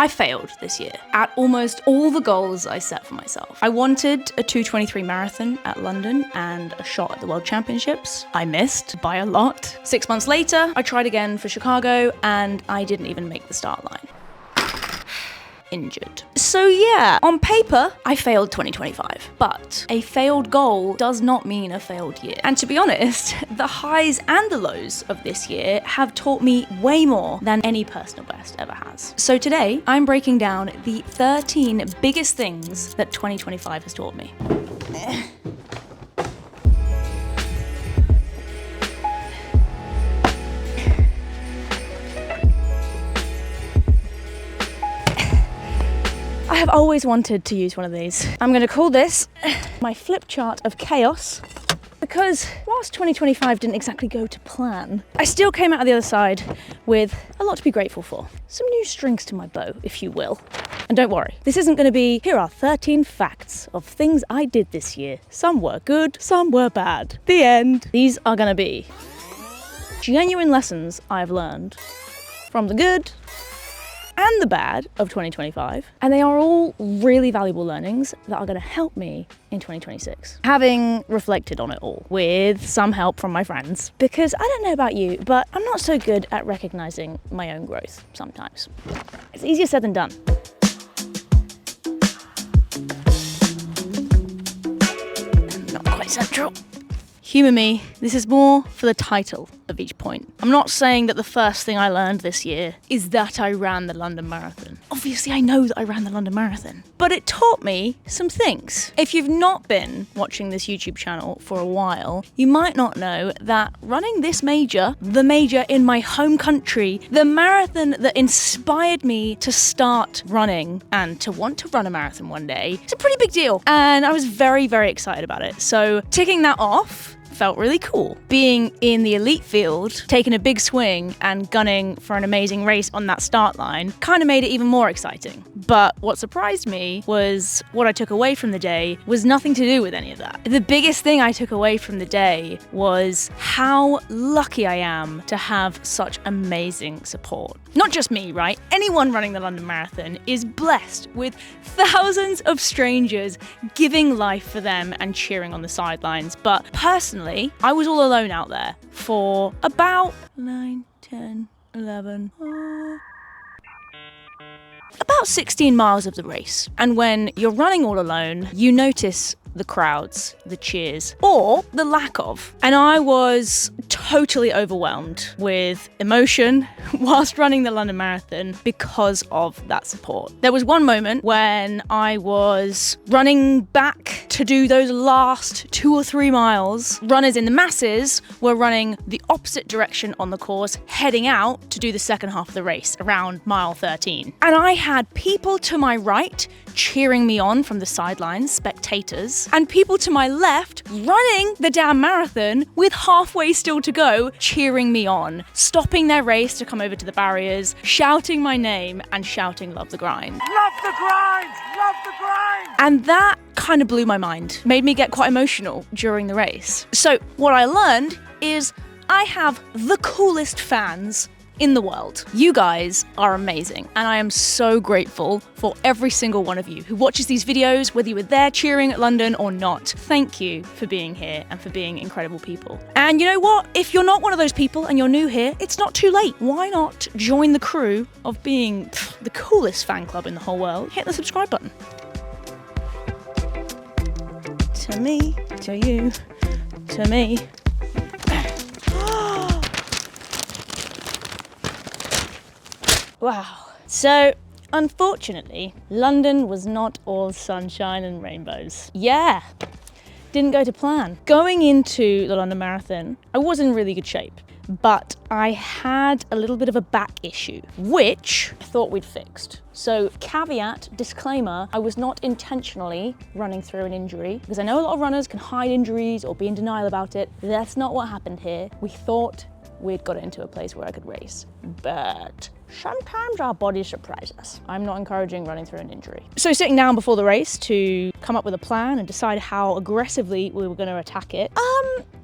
I failed this year at almost all the goals I set for myself. I wanted a 2:23 marathon at London and a shot at the World Championships. I missed by a lot. 6 months later, I tried again for Chicago and I didn't even make the start line. Injured. So yeah, on paper, I failed 2025, but a failed goal does not mean a failed year. And to be honest, the highs and the lows of this year have taught me way more than any personal best ever has. So today, I'm breaking down the 13 biggest things that 2025 has taught me. I have always wanted to use one of these. I'm going to call this my flip chart of chaos, because whilst 2025 didn't exactly go to plan, I still came out of the other side with a lot to be grateful for. Some new strings to my bow, if you will. And don't worry, this isn't going to be, here are 13 facts of things I did this year. Some were good, some were bad. The end. These are going to be genuine lessons I've learned from the good and the bad of 2025, and they are all really valuable learnings that are going to help me in 2026. Having reflected on it all with some help from my friends, because I don't know about you, but I'm not so good at recognizing my own growth sometimes. It's easier said than done. Not quite central. Humour me, this is more for the title of each point. I'm not saying that the first thing I learned this year is that I ran the London Marathon. Obviously, I know that I ran the London Marathon, but it taught me some things. If you've not been watching this YouTube channel for a while, you might not know that running this major, the major in my home country, the marathon that inspired me to start running and to want to run a marathon one day, it's a pretty big deal. And I was very, very excited about it. So ticking that off felt really cool. Being in the elite field, taking a big swing and gunning for an amazing race on that start line kind of made it even more exciting. But what surprised me was what I took away from the day was nothing to do with any of that. The biggest thing I took away from the day was how lucky I am to have such amazing support. Not just me, right? Anyone running the London Marathon is blessed with thousands of strangers giving life for them and cheering on the sidelines. But personally, I was all alone out there for about 9, 10, 11, about 16 miles of the race. And when you're running all alone, you notice the crowds, the cheers, or the lack of. And I was totally overwhelmed with emotion whilst running the London Marathon because of that support. There was one moment when I was running back to do those last 2 or 3 miles. Runners in the masses were running the opposite direction on the course, heading out to do the second half of the race around mile 13. And I had people to my right cheering me on from the sidelines, spectators, and people to my left running the damn marathon with halfway still to go, cheering me on, stopping their race to come over to the barriers, shouting my name and shouting "Love the grind." Love the grind! Love the grind! And that kind of blew my mind, made me get quite emotional during the race. So what I learned is I have the coolest fans in the world. You guys are amazing, and I am so grateful for every single one of you who watches these videos, whether you were there cheering at London or not. Thank you for being here and for being incredible people. And you know what? If you're not one of those people and you're new here, it's not too late. Why not join the crew of being the coolest fan club in the whole world? Hit the subscribe button. To me, to you, to me. Wow. So, unfortunately, London was not all sunshine and rainbows. Yeah, didn't go to plan. Going into the London Marathon, I was in really good shape, but I had a little bit of a back issue, which I thought we'd fixed. So caveat, disclaimer, I was not intentionally running through an injury, because I know a lot of runners can hide injuries or be in denial about it. That's not what happened here. We thought we'd got it into a place where I could race, but sometimes our bodies surprise us. I'm not encouraging running through an injury. So sitting down before the race to come up with a plan and decide how aggressively we were going to attack it,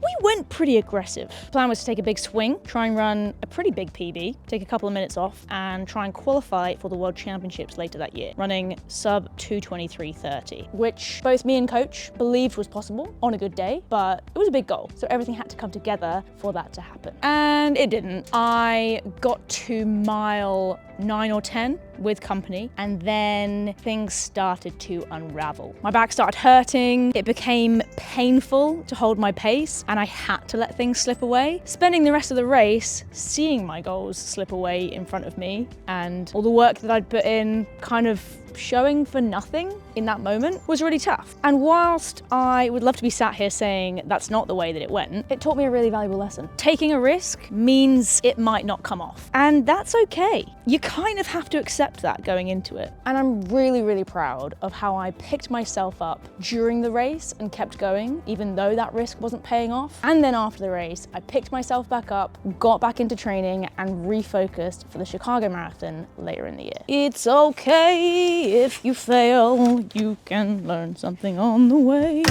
we went pretty aggressive. The plan was to take a big swing, try and run a pretty big PB, take a couple of minutes off, and try and qualify for the World Championships later that year, running sub 2:23:30, which both me and coach believed was possible on a good day, but it was a big goal. So everything had to come together for that to happen. And it didn't. I got to mile 9 or 10 with company, and then things started to unravel. My back started hurting, it became painful to hold my pace, and I had to let things slip away. Spending the rest of the race seeing my goals slip away in front of me, and all the work that I'd put in kind of showing for nothing in that moment was really tough. And whilst I would love to be sat here saying that's not the way that it went, it taught me a really valuable lesson. Taking a risk means it might not come off, and that's okay. You kind of have to accept that going into it. And I'm really, really proud of how I picked myself up during the race and kept going, even though that risk wasn't paying off. And then after the race, I picked myself back up, got back into training, and refocused for the Chicago Marathon later in the year. It's okay if you fail, you can learn something on the way.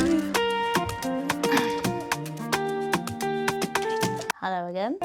Hello again.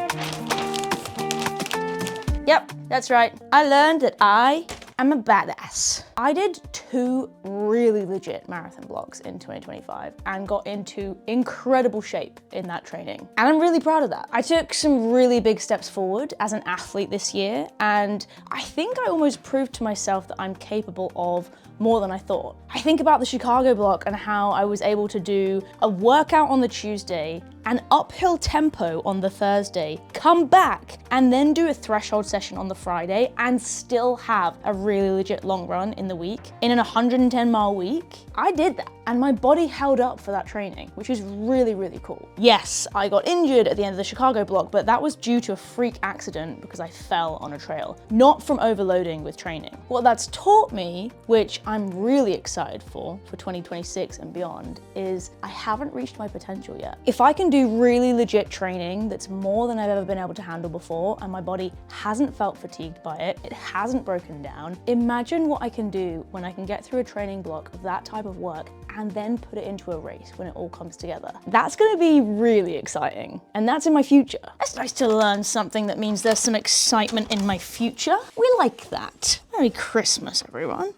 Yep, that's right. I learned that I am a badass. I did 2 really legit marathon blocks in 2025 and got into incredible shape in that training. And I'm really proud of that. I took some really big steps forward as an athlete this year, and I think I almost proved to myself that I'm capable of more than I thought. I think about the Chicago block and how I was able to do a workout on the Tuesday, an uphill tempo on the Thursday, come back and then do a threshold session on the Friday and still have a really legit long run in the week. In an 110-mile week, I did that. And my body held up for that training, which is really, really cool. Yes, I got injured at the end of the Chicago block, but that was due to a freak accident because I fell on a trail, not from overloading with training. What that's taught me, which I'm really excited for 2026 and beyond, is I haven't reached my potential yet. If I can do really legit training that's more than I've ever been able to handle before, and my body hasn't felt fatigued by it, it hasn't broken down, imagine what I can do when I can get through a training block of that type of work and then put it into a race when it all comes together. That's gonna be really exciting, and that's in my future. It's nice to learn something that means there's some excitement in my future. We like that. Merry Christmas, everyone.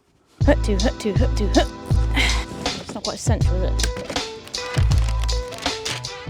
Hut to, hut to, hut to, hut. It's not quite essential, is it?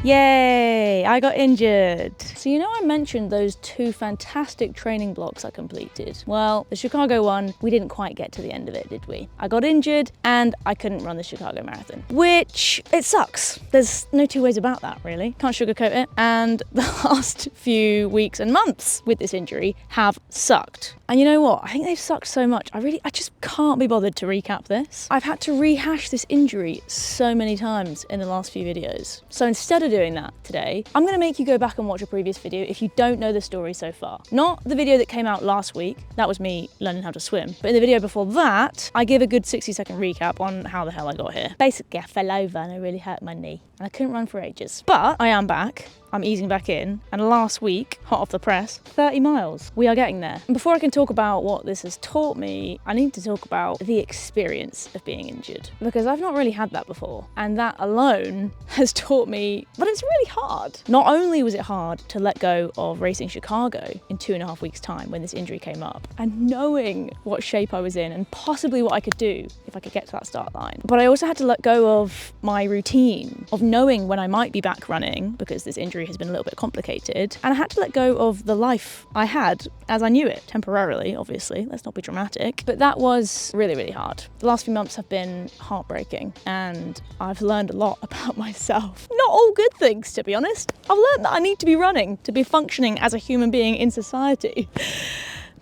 Yay, I got injured. So you know I mentioned those 2 fantastic training blocks I completed? Well, the Chicago one, we didn't quite get to the end of it, did we? I got injured and I couldn't run the Chicago Marathon, which it sucks. There's no 2 ways about that, really. Can't sugarcoat it. And the last few weeks and months with this injury have sucked. And you know what? I think they've sucked so much. I just can't be bothered to recap this. I've had to rehash this injury so many times in the last few videos. So instead of doing that today, I'm gonna make you go back and watch a previous video if you don't know the story so far. Not the video that came out last week, that was me learning how to swim, but in the video before that, I give a good 60-second recap on how the hell I got here. Basically, I fell over and I really hurt my knee, and I couldn't run for ages. But I am back. I'm easing back in, and last week, hot off the press, 30 miles. We are getting there. And before I can talk about what this has taught me, I need to talk about the experience of being injured, because I've not really had that before, and that alone has taught me that it's really hard. Not only was it hard to let go of racing Chicago in 2.5 weeks' time when this injury came up, and knowing what shape I was in and possibly what I could do if I could get to that start line, but I also had to let go of my routine, of knowing when I might be back running, because this injury has been a little bit complicated, and I had to let go of the life I had as I knew it, temporarily, obviously, let's not be dramatic, but that was really, really hard. The last few months have been heartbreaking, and I've learned a lot about myself. Not all good things, to be honest. I've learned that I need to be running to be functioning as a human being in society.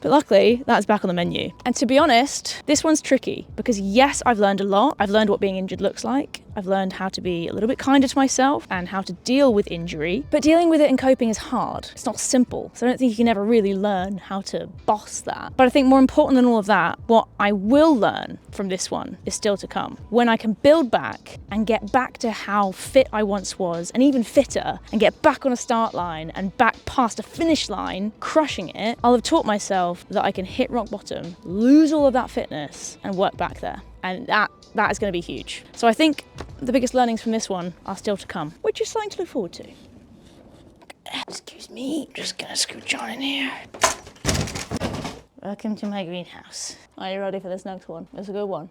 But luckily, that's back on the menu. And to be honest, this one's tricky because yes, I've learned a lot. I've learned what being injured looks like. I've learned how to be a little bit kinder to myself and how to deal with injury. But dealing with it and coping is hard. It's not simple. So I don't think you can ever really learn how to boss that. But I think more important than all of that, what I will learn from this one is still to come. When I can build back and get back to how fit I once was, and even fitter, and get back on a start line and back past a finish line, crushing it, I'll have taught myself that I can hit rock bottom, lose all of that fitness, and work back there. And that is going to be huge. So I think the biggest learnings from this one are still to come, which is something to look forward to. Excuse me, just gonna scooch on in here. Welcome to my greenhouse. Are you ready for this next one? It's a good one.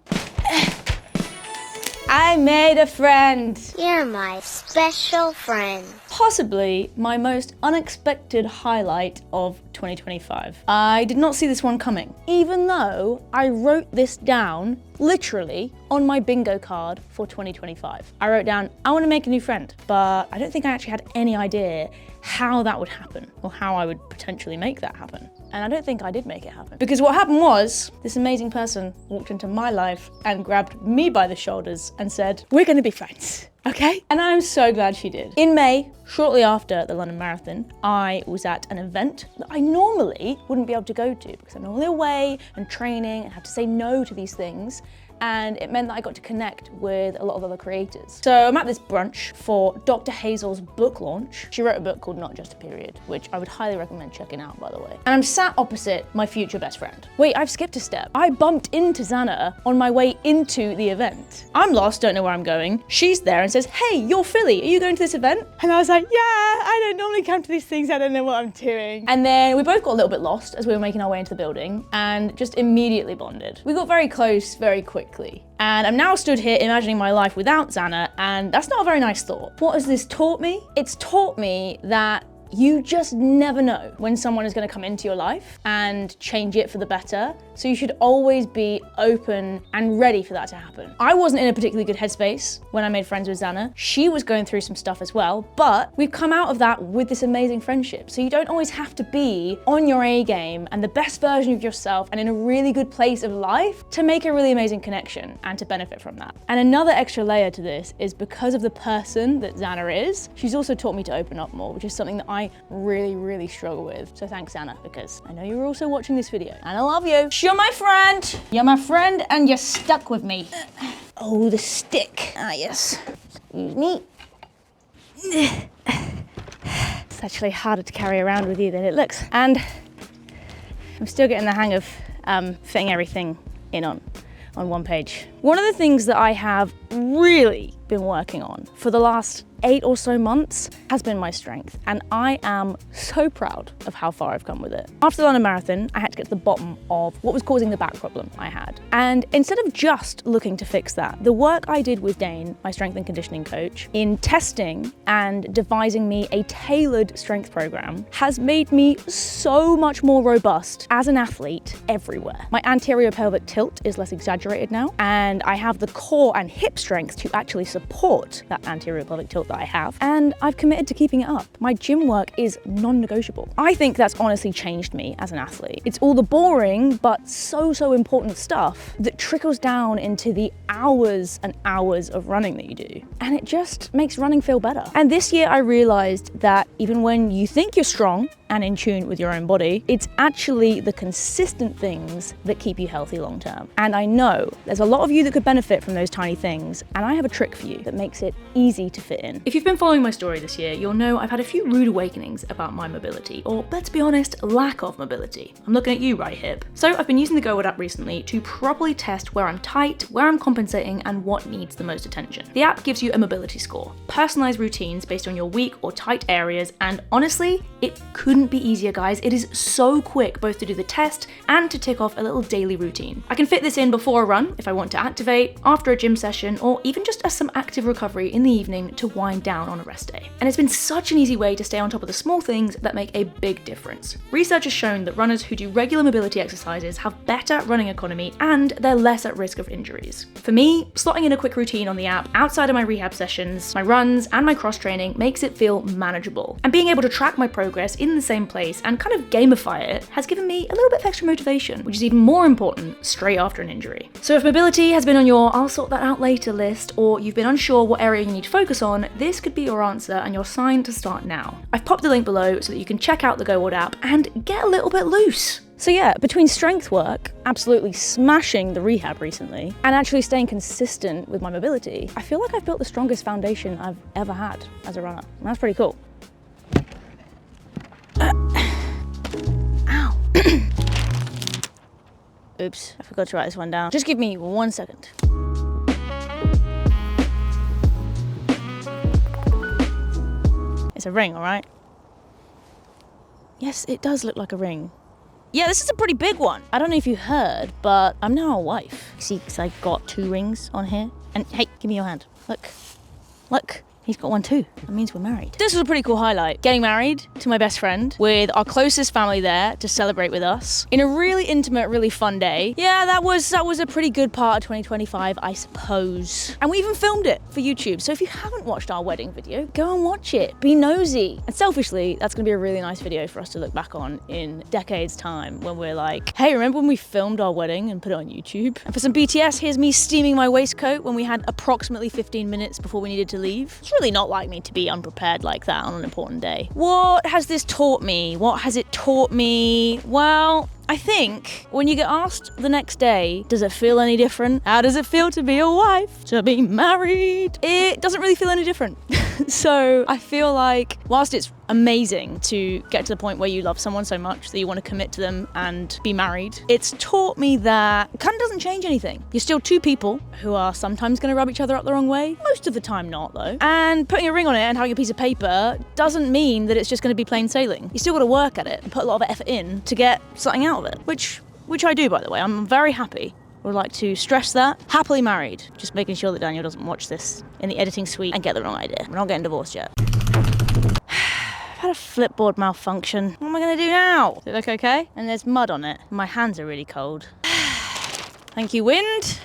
I made a friend. You're my special friend. Possibly my most unexpected highlight of 2025. I did not see this one coming, even though I wrote this down literally on my bingo card for 2025. I wrote down, I want to make a new friend, but I don't think I actually had any idea how that would happen or how I would potentially make that happen. And I don't think I did make it happen. Because what happened was, this amazing person walked into my life and grabbed me by the shoulders and said, we're gonna be friends, okay? And I'm so glad she did. In May, shortly after the London Marathon, I was at an event that I normally wouldn't be able to go to because I'm normally away and training and have to say no to these things. And it meant that I got to connect with a lot of other creators. So I'm at this brunch for Dr. Hazel's book launch. She wrote a book called Not Just a Period, which I would highly recommend checking out, by the way. And I'm sat opposite my future best friend. Wait, I've skipped a step. I bumped into Xana on my way into the event. I'm lost, don't know where I'm going. She's there and says, hey, you're Phily, are you going to this event? And I was like, yeah, I don't normally come to these things, I don't know what I'm doing. And then we both got a little bit lost as we were making our way into the building and just immediately bonded. We got very close very quickly. And I'm now stood here imagining my life without Xana, and that's not a very nice thought. What has this taught me? It's taught me that you just never know when someone is going to come into your life and change it for the better. So you should always be open and ready for that to happen. I wasn't in a particularly good headspace when I made friends with Xana. She was going through some stuff as well, but we've come out of that with this amazing friendship. So you don't always have to be on your A game and the best version of yourself and in a really good place of life to make a really amazing connection and to benefit from that. And another extra layer to this is because of the person that Xana is, she's also taught me to open up more, which is something that I really struggle with. So thanks, Xana, because I know you're also watching this video and I love you. You're my friend. You're my friend and you're stuck with me. Oh, the stick. Ah, yes. Excuse me. It's actually harder to carry around with you than it looks. And I'm still getting the hang of fitting everything in on one page. One of the things that I have really been working on for the last 8 or so months has been my strength, and I am so proud of how far I've come with it. After the London Marathon, I had to get to the bottom of what was causing the back problem I had. And instead of just looking to fix that, the work I did with Dane, my strength and conditioning coach, in testing and devising me a tailored strength program has made me so much more robust as an athlete everywhere. My anterior pelvic tilt is less exaggerated now, and I have the core and hip strength to actually support that anterior pelvic tilt that I have, and I've committed to keeping it up. My gym work is non-negotiable. I think that's honestly changed me as an athlete. It's all the boring but so important stuff that trickles down into the hours and hours of running that you do, and it just makes running feel better. And this year I realized that even when you think you're strong and in tune with your own body, it's actually the consistent things that keep you healthy long term. And I know there's a lot of you that could benefit from those tiny things, and I have a trick for you that makes it easy to fit in. If you've been following my story this year, you'll know I've had a few rude awakenings about my mobility, or let's be honest, lack of mobility. I'm looking at you, right hip. So I've been using the GoWord app recently to properly test where I'm tight, where I'm compensating, and what needs the most attention. The app gives you a mobility score, personalized routines based on your weak or tight areas, and honestly, it couldn't be easier, guys. It is so quick both to do the test and to tick off a little daily routine. I can fit this in before a run if I want to activate, after a gym session, or even just as some active recovery in the evening to wind down on a rest day. And it's been such an easy way to stay on top of the small things that make a big difference. Research has shown that runners who do regular mobility exercises have better running economy and they're less at risk of injuries. For me, slotting in a quick routine on the app outside of my rehab sessions, my runs, and my cross training makes it feel manageable. And being able to track my progress in the same place and kind of gamify it has given me a little bit of extra motivation, which is even more important straight after an injury. So if mobility has been on your I'll sort that out later list, or you've been unsure what area you need to focus on, this could be your answer and your sign to start now. I've popped the link below so that you can check out the GoWord app and get a little bit loose. So yeah, between strength work, absolutely smashing the rehab recently, and actually staying consistent with my mobility, I feel like I've built the strongest foundation I've ever had as a runner. And that's pretty cool. Ow. Oops, I forgot to write this one down. Just give me 1 second. It's a ring, all right? Yes, it does look like a ring. Yeah, this is a pretty big one. I don't know if you heard, but I'm now a wife. See, because I got 2 rings on here. And hey, give me your hand. Look. He's got one too. That means we're married. This was a pretty cool highlight. Getting married to my best friend with our closest family there to celebrate with us in a really intimate, really fun day. Yeah, that was a pretty good part of 2025, I suppose. And we even filmed it for YouTube. So if you haven't watched our wedding video, go and watch it. Be nosy. And selfishly, that's gonna be a really nice video for us to look back on in decades time when we're like, hey, remember when we filmed our wedding and put it on YouTube? And for some BTS, here's me steaming my waistcoat when we had approximately 15 minutes before we needed to leave. It's really not like me to be unprepared like that on an important day. What has this taught me? What has it taught me? Well, I think when you get asked the next day, does it feel any different? How does it feel to be a wife, to be married? It doesn't really feel any different. So I feel like whilst it's amazing to get to the point where you love someone so much that you want to commit to them and be married, it's taught me that it kind of doesn't change anything. You're still 2 people who are sometimes going to rub each other up the wrong way. Most of the time not, though. And putting a ring on it and having a piece of paper doesn't mean that it's just going to be plain sailing. You still got to work at it and put a lot of effort in to get something out of it, which I do, by the way. I'm very happy. I would like to stress that. Happily married. Just making sure that Daniel doesn't watch this in the editing suite and get the wrong idea. We're not getting divorced yet. I've had a flipboard malfunction. What am I going to do now? Does it look okay? And there's mud on it. My hands are really cold. Thank you, wind.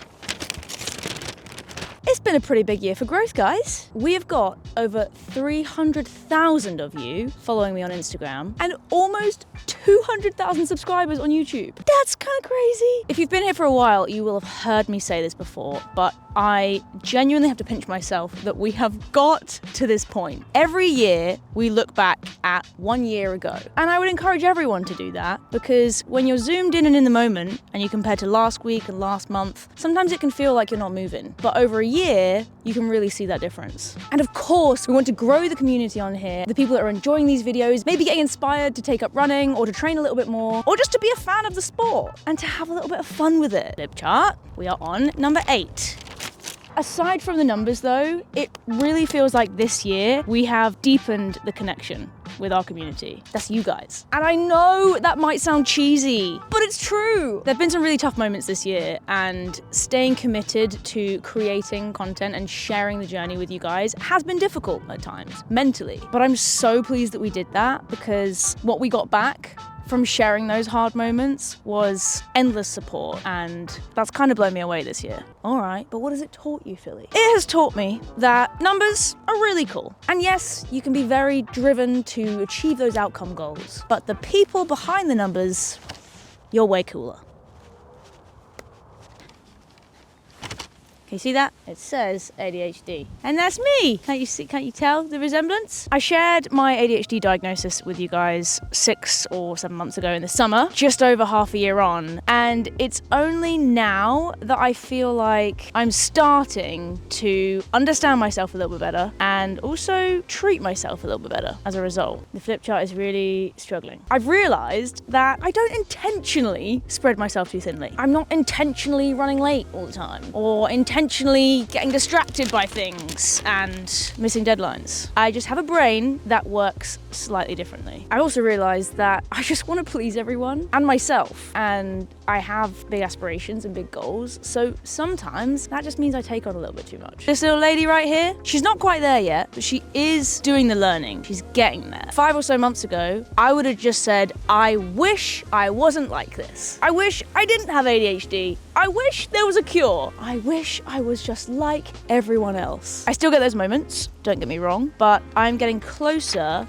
It's been a pretty big year for growth, guys. We have got over 300,000 of you following me on Instagram and almost 200,000 subscribers on YouTube. That's kind of crazy. If you've been here for a while, you will have heard me say this before, but I genuinely have to pinch myself that we have got to this point. Every year, we look back at 1 year ago. And I would encourage everyone to do that because when you're zoomed in and in the moment and you compare to last week and last month, sometimes it can feel like you're not moving. But over a year, you can really see that difference. And of course, we want to grow the community on here, the people that are enjoying these videos, maybe getting inspired to take up running or to train a little bit more, or just to be a fan of the sport and to have a little bit of fun with it. Flip chart, we are on number 8. Aside from the numbers though, it really feels like this year we have deepened the connection with our community. That's you guys. And I know that might sound cheesy, but it's true. There've been some really tough moments this year and staying committed to creating content and sharing the journey with you guys has been difficult at times, mentally. But I'm so pleased that we did that because what we got back from sharing those hard moments was endless support, and that's kind of blown me away this year. All right, but what has it taught you, Phily? It has taught me that numbers are really cool. And yes, you can be very driven to achieve those outcome goals, but the people behind the numbers, you're way cooler. Can you see that? It says ADHD. And that's me. Can't you tell the resemblance? I shared my ADHD diagnosis with you guys 6 or 7 months ago in the summer, just over half a year on. And it's only now that I feel like I'm starting to understand myself a little bit better and also treat myself a little bit better as a result. The flip chart is really struggling. I've realized that I don't intentionally spread myself too thinly. I'm not intentionally running late all the time or intentionally getting distracted by things and missing deadlines. I just have a brain that works slightly differently. I also realized that I just want to please everyone and myself, and I have big aspirations and big goals, so sometimes that just means I take on a little bit too much. This little lady right here, she's not quite there yet, but she is doing the learning. She's getting there. 5 or so months ago, I would have just said, I wish I wasn't like this. I wish I didn't have ADHD. I wish there was a cure. I wish I was just like everyone else. I still get those moments, don't get me wrong, but I'm getting closer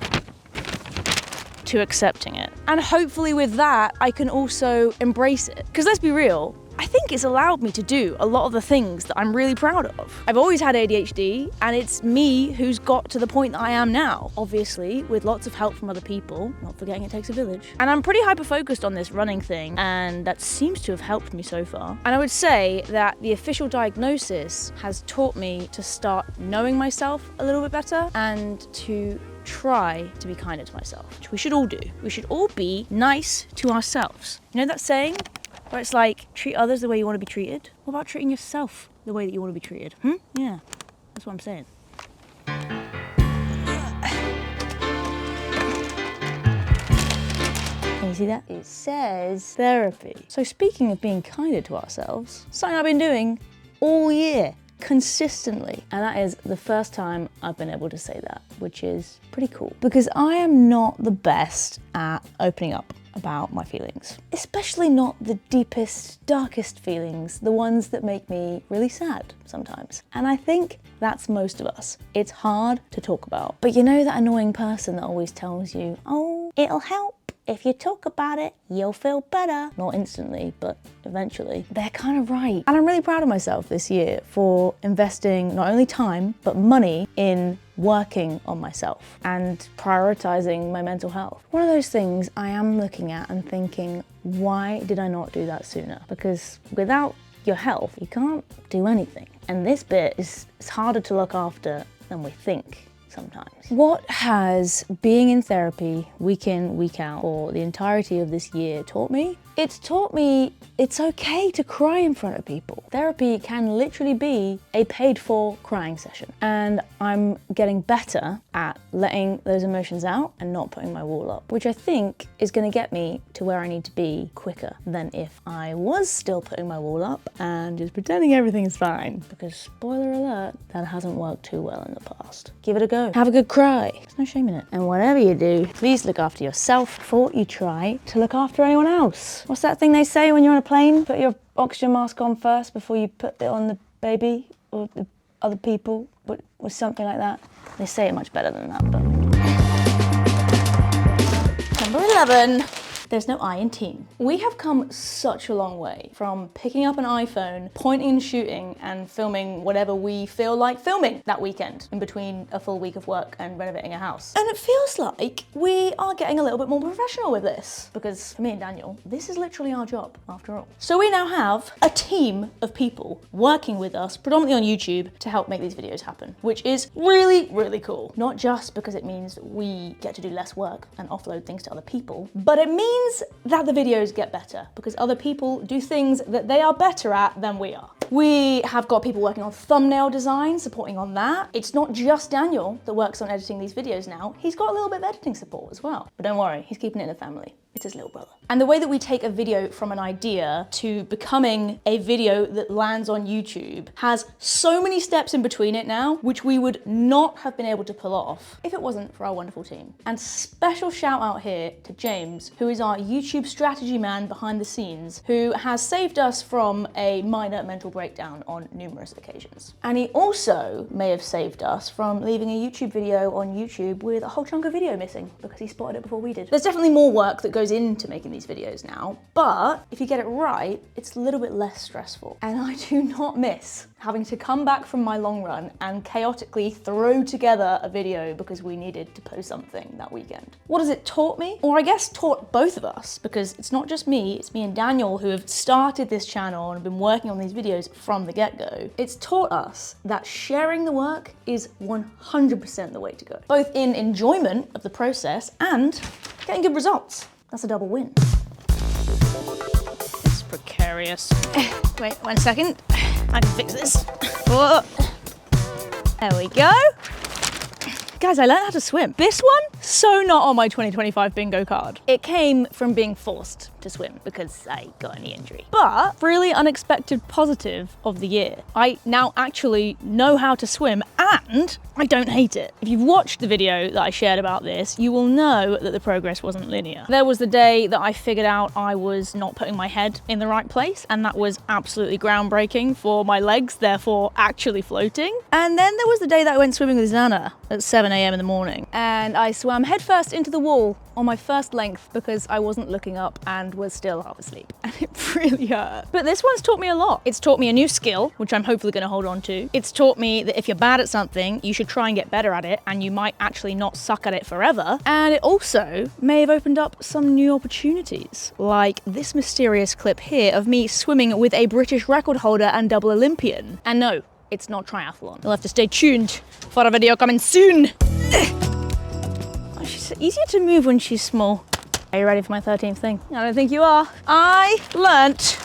to accepting it. And hopefully with that, I can also embrace it. Because let's be real, I think it's allowed me to do a lot of the things that I'm really proud of. I've always had ADHD, and it's me who's got to the point that I am now. Obviously, with lots of help from other people, not forgetting it takes a village. And I'm pretty hyper-focused on this running thing, and that seems to have helped me so far. And I would say that the official diagnosis has taught me to start knowing myself a little bit better and to try to be kinder to myself, which we should all do. We should all be nice to ourselves. You know that saying? Where it's like, treat others the way you want to be treated? What about treating yourself the way that you want to be treated? Yeah, that's what I'm saying. Can you see that? It says therapy. So speaking of being kinder to ourselves, something I've been doing all year, consistently. And that is the first time I've been able to say that, which is pretty cool. Because I am not the best at opening up about my feelings, especially not the deepest, darkest feelings, the ones that make me really sad sometimes. And I think that's most of us. It's hard to talk about. But you know that annoying person that always tells you, oh, it'll help. If you talk about it, you'll feel better. Not instantly, but eventually. They're kind of right. And I'm really proud of myself this year for investing not only time, but money in working on myself and prioritizing my mental health. One of those things I am looking at and thinking, why did I not do that sooner? Because without your health, you can't do anything. And this bit is harder to look after than we think sometimes. What has being in therapy week in, week out for the entirety of this year taught me? It's taught me it's okay to cry in front of people. Therapy can literally be a paid for crying session. And I'm getting better at letting those emotions out and not putting my wall up, which I think is gonna get me to where I need to be quicker than if I was still putting my wall up and just pretending everything is fine. Because spoiler alert, that hasn't worked too well in the past. Give it a go. Have a good cry. There's no shame in it. And whatever you do, please look after yourself before you try to look after anyone else. What's that thing they say when you're on a plane? Put your oxygen mask on first before you put it on the baby or the other people, or something like that. They say it much better than that, but... Number 11. There's no I in teen. We have come such a long way from picking up an iPhone, pointing and shooting, and filming whatever we feel like filming that weekend in between a full week of work and renovating a house. And it feels like we are getting a little bit more professional with this, because for me and Daniel, this is literally our job after all. So we now have a team of people working with us, predominantly on YouTube, to help make these videos happen, which is really, really cool. Not just because it means that we get to do less work and offload things to other people, but it means that the videos get better because other people do things that they are better at than we are. We have got people working on thumbnail design, supporting on that. It's not just Daniel that works on editing these videos now. He's got a little bit of editing support as well. But don't worry, he's keeping it in the family. It's his little brother. And the way that we take a video from an idea to becoming a video that lands on YouTube has so many steps in between it now, which we would not have been able to pull off if it wasn't for our wonderful team. And special shout out here to James, who is our YouTube strategy man behind the scenes, who has saved us from a minor mental breakdown on numerous occasions. And he also may have saved us from leaving a YouTube video on YouTube with a whole chunk of video missing because he spotted it before we did. There's definitely more work that goes into making these videos now, but if you get it right, it's a little bit less stressful. And I do not miss having to come back from my long run and chaotically throw together a video because we needed to post something that weekend. What has it taught me? Or I guess taught both of us, because it's not just me, it's me and Daniel who have started this channel and have been working on these videos from the get-go. It's taught us that sharing the work is 100% the way to go, both in enjoyment of the process and getting good results. That's a double win. It's precarious. Wait 1 second. I can fix this. Whoa. There we go. Guys, I learned how to swim. This one, so not on my 2025 bingo card. It came from being forced to swim because I got a knee injury. But really unexpected positive of the year. I now actually know how to swim and I don't hate it. If you've watched the video that I shared about this, you will know that the progress wasn't linear. There was the day that I figured out I was not putting my head in the right place, and that was absolutely groundbreaking for my legs, therefore actually floating. And then there was the day that I went swimming with Xana at 7 a.m. in the morning, and I swam headfirst into the wall on my first length because I wasn't looking up and was still half asleep, and it really hurt. But this one's taught me a lot. It's taught me a new skill, which I'm hopefully going to hold on to. It's taught me that if you're bad at something, you should try and get better at it, and you might actually not suck at it forever. And it also may have opened up some new opportunities, like this mysterious clip here of me swimming with a British record holder and double Olympian. And no, it's not triathlon. You'll have to stay tuned for a video coming soon. Oh, she's easier to move when she's small. Are you ready for my 13th thing? I don't think you are. I learnt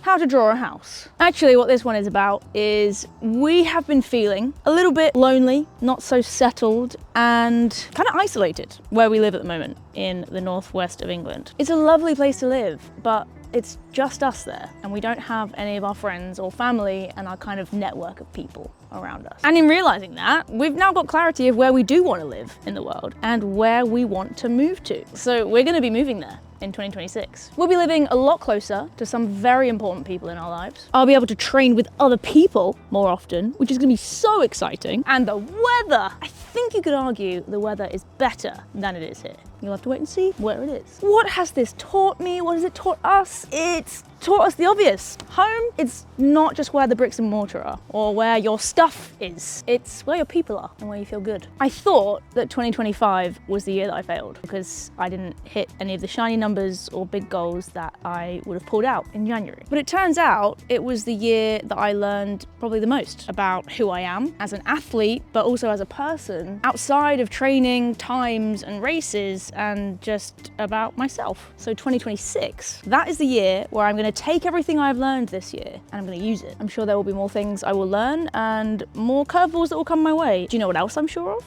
how to draw a house. Actually, what this one is about is we have been feeling a little bit lonely, not so settled, and kind of isolated where we live at the moment in the northwest of England. It's a lovely place to live, but it's just us there, and we don't have any of our friends or family and our kind of network of people around us. And in realizing that, we've now got clarity of where we do want to live in the world and where we want to move to. So we're going to be moving there in 2026. We'll be living a lot closer to some very important people in our lives. I'll be able to train with other people more often, which is going to be so exciting. And the weather, I think you could argue the weather is better than it is here. You'll have to wait and see where it is. What has this taught me? What has it taught us? It's taught us the obvious. Home, it's not just where the bricks and mortar are or where your stuff is. It's where your people are and where you feel good. I thought that 2025 was the year that I failed because I didn't hit any of the shiny numbers or big goals that I would have pulled out in January. But it turns out it was the year that I learned probably the most about who I am as an athlete, but also as a person outside of training, times and races, and just about myself. So 2026, that is the year where I'm going to take everything I've learned this year and I'm going to use it. I'm sure there will be more things I will learn and more curveballs that will come my way. Do you know what else I'm sure of?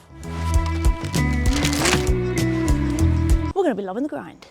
We're going to be loving the grind.